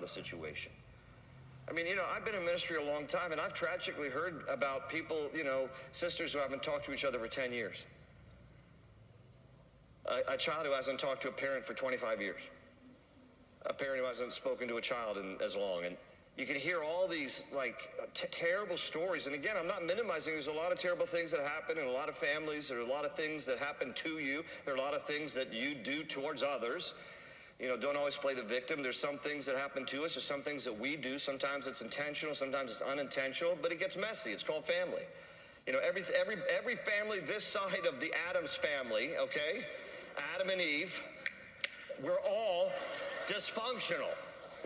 the situation. I mean, I've been in ministry a long time, and I've tragically heard about people, sisters who haven't talked to each other for 10 years. A child who hasn't talked to a parent for 25 years. A parent who hasn't spoken to a child in as long. And you can hear all these, terrible stories. And again, I'm not minimizing. There's a lot of terrible things that happen in a lot of families. There are a lot of things that happen to you. There are a lot of things that you do towards others. Don't always play the victim. There's some things that happen to us. There's some things that we do. Sometimes it's intentional. Sometimes it's unintentional. But it gets messy. It's called family. Every family this side of the Adam's family, okay? Adam and Eve, we're all dysfunctional.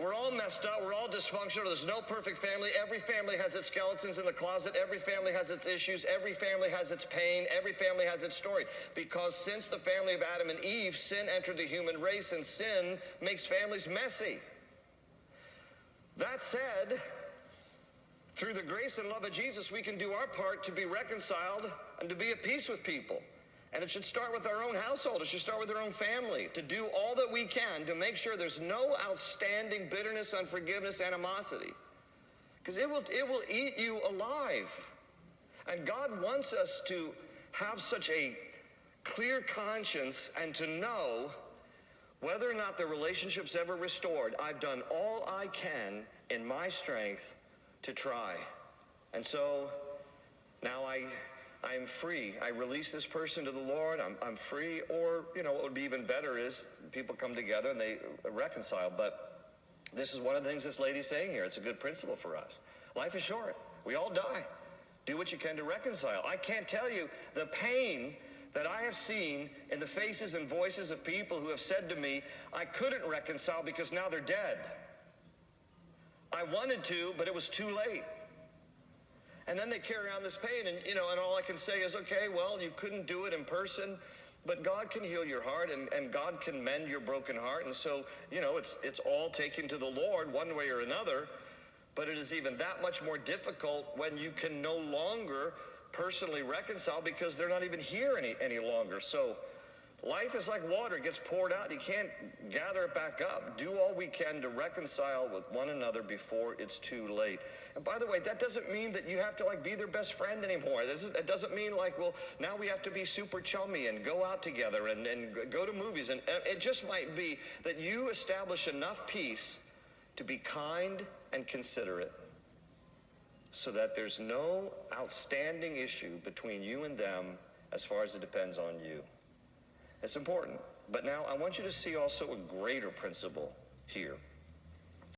We're all messed up. We're all dysfunctional. There's no perfect family. Every family has its skeletons in the closet. Every family has its issues. Every family has its pain. Every family has its story. Because since the family of Adam and Eve, sin entered the human race, and sin makes families messy. That said, through the grace and love of Jesus, we can do our part to be reconciled and to be at peace with people. And it should start with our own household. It should start with our own family, to do all that we can to make sure there's no outstanding bitterness, unforgiveness, animosity. Because it will eat you alive. And God wants us to have such a clear conscience and to know whether or not the relationship's ever restored. I've done all I can in my strength to try. And so now I'm free. I release this person to the Lord. I'm free. Or, what would be even better is people come together and they reconcile. But this is one of the things this lady's saying here. It's a good principle for us. Life is short. We all die. Do what you can to reconcile. I can't tell you the pain that I have seen in the faces and voices of people who have said to me, I couldn't reconcile because now they're dead. I wanted to, but it was too late. And then they carry on this pain, and all I can say is, okay, well, you couldn't do it in person, but God can heal your heart, and God can mend your broken heart. And so, it's all taken to the Lord one way or another, but it is even that much more difficult when you can no longer personally reconcile because they're not even here any longer. So life is like water. It gets poured out. You can't gather it back up. Do all we can to reconcile with one another before it's too late. And by the way, that doesn't mean that you have to be their best friend anymore. It doesn't mean now we have to be super chummy and go out together and go to movies. And it just might be that you establish enough peace to be kind and considerate so that there's no outstanding issue between you and them as far as it depends on you. It's important. But now I want you to see also a greater principle here.